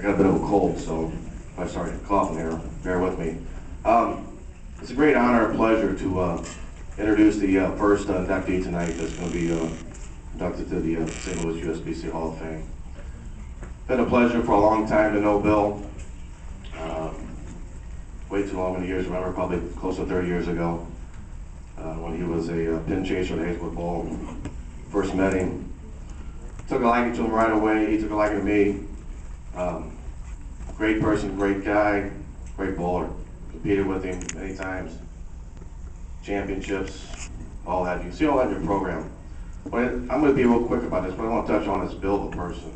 got a bit of a cold, so if I start coughing here, bear with me. It's a great honor and pleasure to introduce the first inductee tonight that's going to be inducted to the St. Louis USBC Hall of Fame. Been a pleasure for a long time to know Bill. Way too long many years, remember, probably close to 30 years ago when he was a pin chaser at Hazelwood Bowl. First met him. Took a liking to him right away. He took a liking to me. Great person, great guy, great bowler. Competed with him many times. Championships, all that. You can see all that in your program. But I'm going to be real quick about this. What I want to touch on is Bill the person.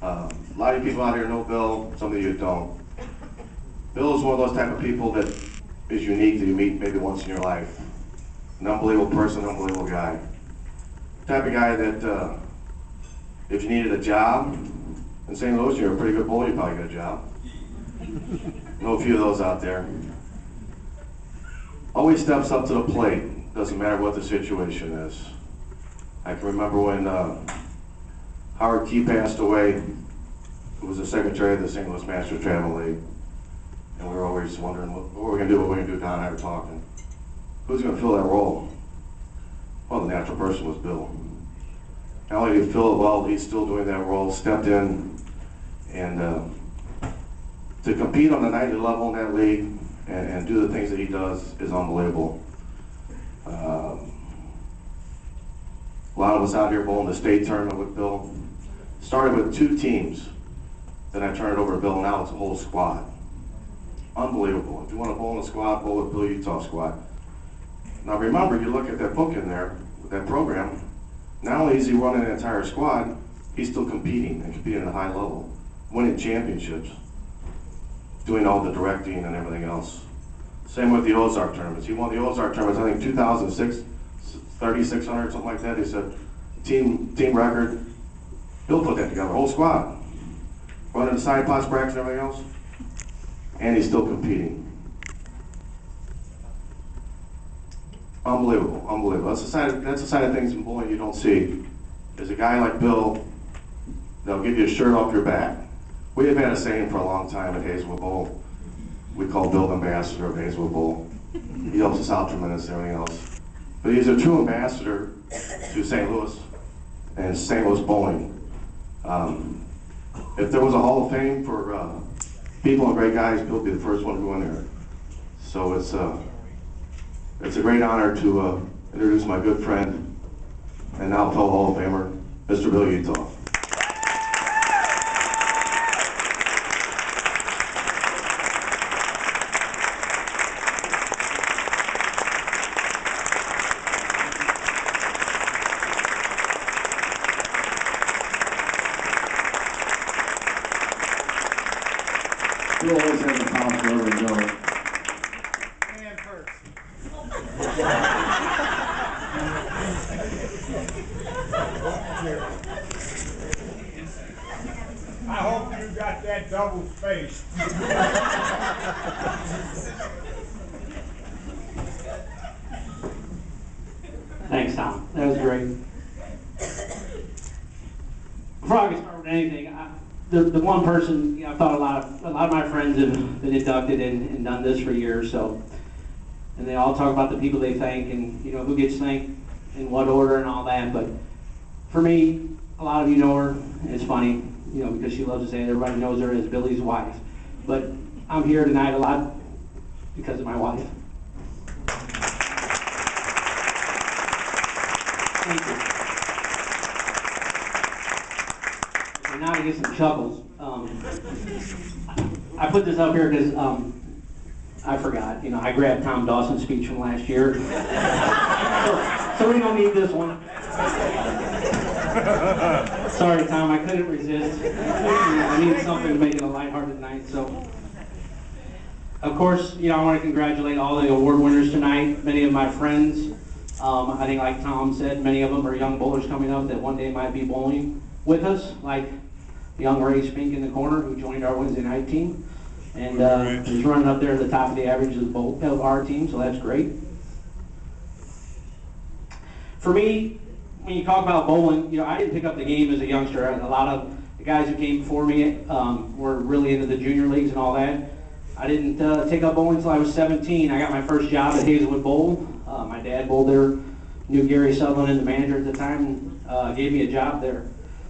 A lot of you people out here know Bill, some of you don't. Bill is one of those type of people that is unique that you meet maybe once in your life. An unbelievable person, unbelievable guy. The type of guy that if you needed a job in St. Louis, you're a pretty good bowler, you probably get a job. Know a few of those out there. Always steps up to the plate, doesn't matter what the situation is. I can remember when Howard Key passed away, who was the secretary of the St. Louis Masters Travel League. And we were always wondering what we're going to do, what we're going to do. Don and I were talking. Who's going to fill that role? Well, the natural person was Bill. Not only did he fill it well, he's still doing that role, stepped in, and to compete on the nightly level in that league and do the things that he does is unbelievable. A lot of us out here bowling the state tournament with Bill. Started with 2 teams, then I turned it over to Bill, now it's a whole squad. Unbelievable. If you want to bowl in a squad, bowl with Bill Uthoff squad. Now remember, you look at that book in there, with that program, not only is he running an entire squad, he's still competing, and competing at a high level, winning championships, doing all the directing and everything else. Same with the Ozark tournaments. He won the Ozark tournaments, I think 2006, 3,600, something like that. He said, team record. Bill put that together, whole squad. Running the side pots, brackets, and everything else. And he's still competing. Unbelievable, unbelievable. That's the side of things in bowling you don't see. There's a guy like Bill that'll give you a shirt off your back. We have had a saying for a long time at Hazelwood Bowl. We call Bill the ambassador of Hazelwood Bowl. He helps us out tremendously and everything else. But he's a true ambassador to St. Louis and St. Louis bowling. If there was a Hall of Fame for people and great guys, Bill would be the first one to go in there. So it's a great honor to introduce my good friend and now fellow Hall of Famer, Mr. Bill Uthoff. Bill always has a mouth wherever he goes. And first. I hope you got that double spaced. Thanks, Tom. That was great. Before I get started with anything, the one person, I thought a lot of my friends have been inducted and done this for years, so, and they all talk about the people they thank and who gets thanked in what order and all that. But for me, a lot of you know her, and it's funny, because she loves to say it, everybody knows her as Billy's wife. But I'm here tonight a lot because of my wife. Thank you. And now to get some chuckles. I put this up here because I forgot. I grabbed Tom Dawson's speech from last year. So we don't need this one. Sorry, Tom, I couldn't resist. I needed something to make it a lighthearted night. So, of course, I want to congratulate all the award winners tonight. Many of my friends. I think, like Tom said, many of them are young bowlers coming up that one day might be bowling with us, like young Ray Spink in the corner, who joined our Wednesday night team, and he's running up there at the top of the average of our team, so that's great. For me, when you talk about bowling, I didn't pick up the game as a youngster. A lot of the guys who came before me were really into the junior leagues and all that. I didn't take up bowling until I was 17. I got my first job at Hazelwood Bowl. My dad bowled there, knew Gary Sutherland, the manager at the time, gave me a job there.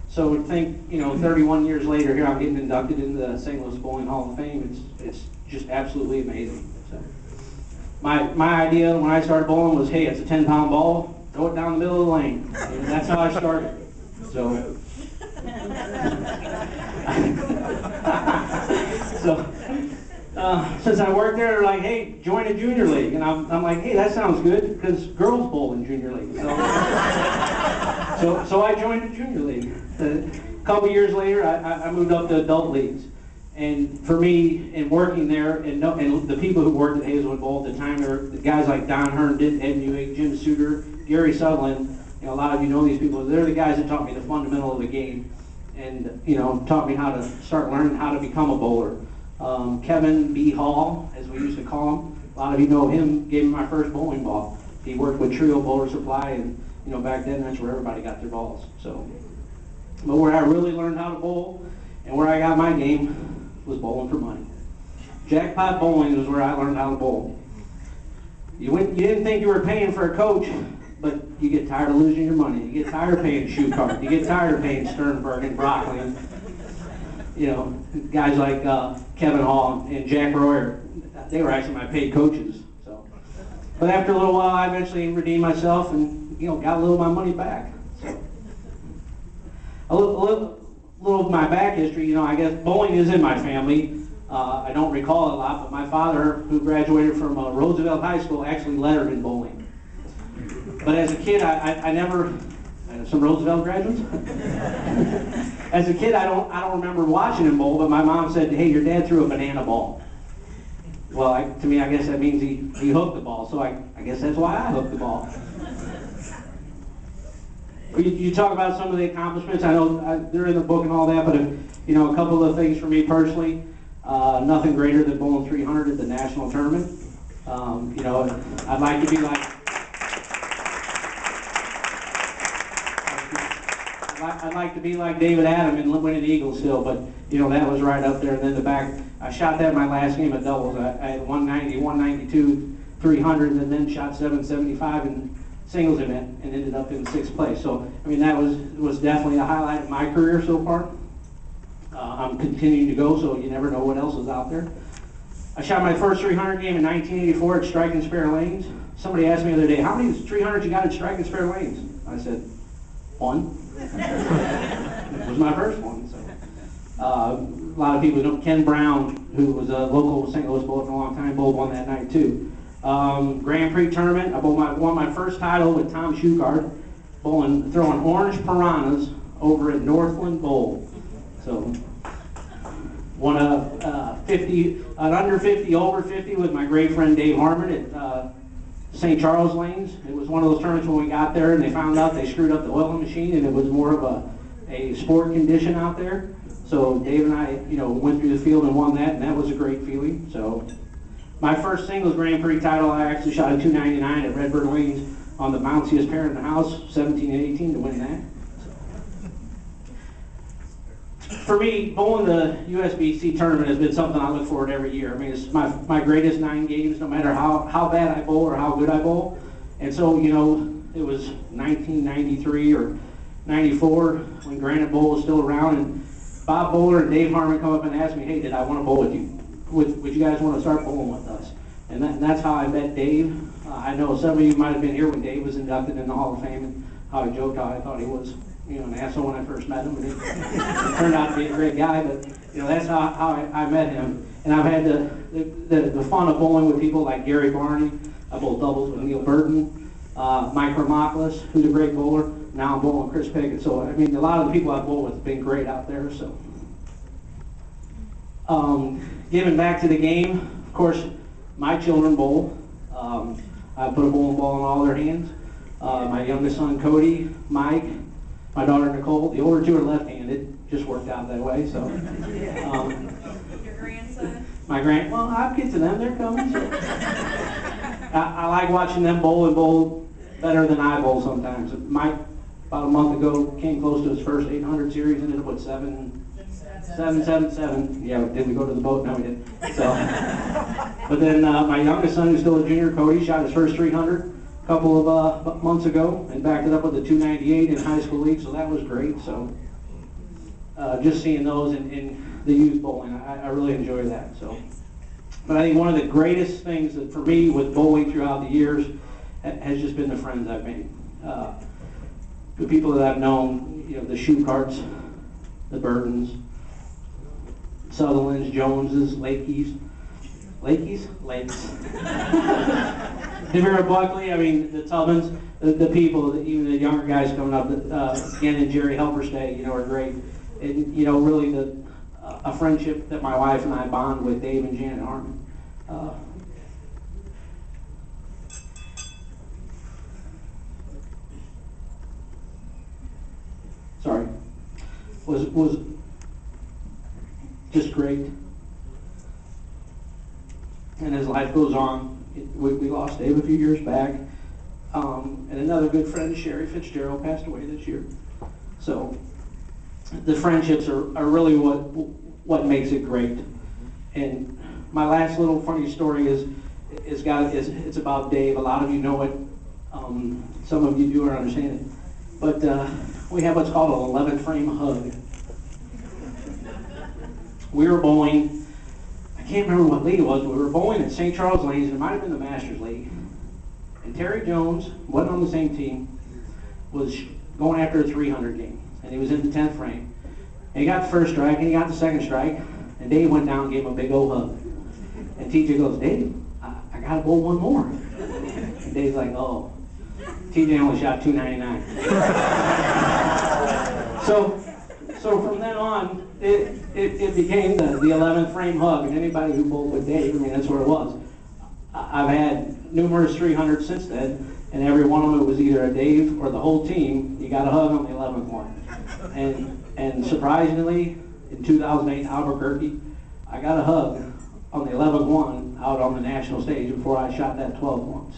So to think, 31 years later, here I'm getting inducted into the St. Louis Bowling Hall of Fame. It's just absolutely amazing. So my idea when I started bowling was, hey, it's a 10-pound ball, throw it down the middle of the lane. And that's how I started. So. Since I worked there, they're like, hey, join a junior league. And I'm like, hey, that sounds good, because girls bowl in junior league. So I joined the junior league. A couple years later, I moved up to adult leagues. And for me, in working there, and the people who worked at Hazelwood Bowl at the time, there were the guys like Don Herndon, Ed Newegg, Jim Suter, Gary Sutherland. A lot of you know these people. They're the guys that taught me the fundamental of the game, and taught me how to start learning how to become a bowler. Kevin B. Hall, as we used to call him, a lot of you know him, gave me my first bowling ball. He worked with Trio Bowler Supply, and back then that's where everybody got their balls. So, but where I really learned how to bowl, and where I got my game, was bowling for money. Jackpot bowling was where I learned how to bowl. You didn't think you were paying for a coach, but you get tired of losing your money. You get tired of paying Schucart. You get tired of paying Sternberg and Broccoli. And, guys like Kevin Hall and Jack Royer, they were actually my paid coaches. So, but after a little while, I eventually redeemed myself and got a little of my money back. So, a little of my back history. I guess bowling is in my family. I don't recall it a lot, but my father, who graduated from Roosevelt High School, actually lettered in bowling. But as a kid, I never. Some Roosevelt graduates. As a kid, I don't remember watching him bowl, but my mom said, "Hey, your dad threw a banana ball." Well, to me, I guess that means he hooked the ball. So I guess that's why I hooked the ball. You talk about some of the accomplishments. I know they're in the book and all that, but a couple of things for me personally. Nothing greater than bowling 300 at the national tournament. I'd like to be like. I'd like to be like David Adam and win an Eagle still, but that was right up there. And then the back, I shot that in my last game of doubles. I had 190, 192, 300, and then shot 775 in singles event and ended up in 6th place. So that was definitely a highlight of my career so far. I'm continuing to go, so you never know what else is out there. I shot my first 300 game in 1984 at Strike and Spare Lanes. Somebody asked me the other day, how many 300s you got at Strike and Spare Lanes? I said, 1. It was my first one. So. A lot of people know Ken Brown, who was a local St. Louis bowler for a long time, bowled one that night too. Grand Prix tournament, I won my first title with Tom Schucart, throwing orange piranhas over at Northland Bowl. So won an under 50, over 50 with my great friend Dave Harmon at St. Charles Lanes. It was one of those tournaments when we got there and they found out they screwed up the oiling machine and it was more of a sport condition out there. So Dave and I, went through the field and won that, and that was a great feeling. So my first singles Grand Prix title, I actually shot a 299 at Redbird Lanes on the bounciest pair in the house, 17 and 18 to win that. For me, bowling the USBC tournament has been something I look forward to every year. It's my greatest 9 games, no matter how bad I bowl or how good I bowl. And so, it was 1993 or 94 when Granite Bowl was still around, and Bob Bowler and Dave Harmon come up and asked me, hey, did I want to bowl with you? Would you guys want to start bowling with us? And that's how I met Dave. I know some of you might have been here when Dave was inducted in the Hall of Fame, and how I joked how I thought he was an asshole when I first met him, and it turned out to be a great guy, but that's how I met him. And I've had the fun of bowling with people like Gary Barney. I bowled doubles with Neil Burton, Mike Hermopoulos, who's a great bowler. Now I'm bowling with Chris Pickett. So a lot of the people I've bowled with have been great out there. So giving back to the game, of course, my children bowl. I put a bowling ball in all their hands. My youngest son Cody, Mike, my daughter Nicole. The older two are left-handed. Just worked out that way. So. Your grandson? Well, I'll get to them. They're coming. So. I like watching them bowl and bowl better than I bowl sometimes. about a month ago, came close to his first 800 series, ended up with 777. Yeah, did we go to the boat? No, we didn't. So, but then my youngest son, who's still a junior, Cody, shot his first 300 a couple of months ago and backed it up with a 298 in high school league, so that was great. So just seeing those in the youth bowling, I really enjoy that. So, but I think one of the greatest things that for me with bowling throughout the years has just been the friends I've made. The people that I've known, you know, the Schucarts, the Burdens, Sutherlands, Joneses, Lakes. Devere Buckley, I mean, the Tubbins, the people, even the younger guys coming up, again, and Jerry Helperstad, you know, are great. And, you know, really a friendship that my wife and I bond with Dave and Janet Harmon. Was just great. And as life goes on, we lost Dave a few years back. And another good friend, Sherry Fitzgerald, passed away this year. So the friendships are really what makes it great. And my last little funny story is it's about Dave. A lot of you know it. Some of you do or understand it. But we have what's called an 11 frame hug. We were bowling, I can't remember what league it was, but we were bowling at St. Charles Lanes, and it might have been the Masters League. And Terry Jones, wasn't on the same team, was going after a 300 game, and he was in the 10th frame. And he got the first strike, and he got the second strike, and Dave went down and gave him a big old hug. And TJ goes, Dave, I got to bowl one more. And Dave's like, oh. TJ only shot 299. So from then on, it became the 11th frame hug, and anybody who bowled with Dave, I mean, that's where it was. I've had numerous 300s since then, and every one of them was either a Dave or the whole team. You got a hug on the 11th one. And surprisingly, in 2008 Albuquerque, I got a hug on the 11th one out on the national stage before I shot that 12th one.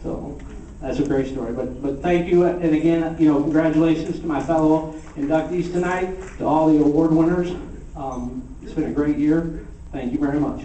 So that's a great story. But thank you, and again, you know, congratulations to my fellow inductees tonight, to all the award winners. It's been a great year. Thank you very much.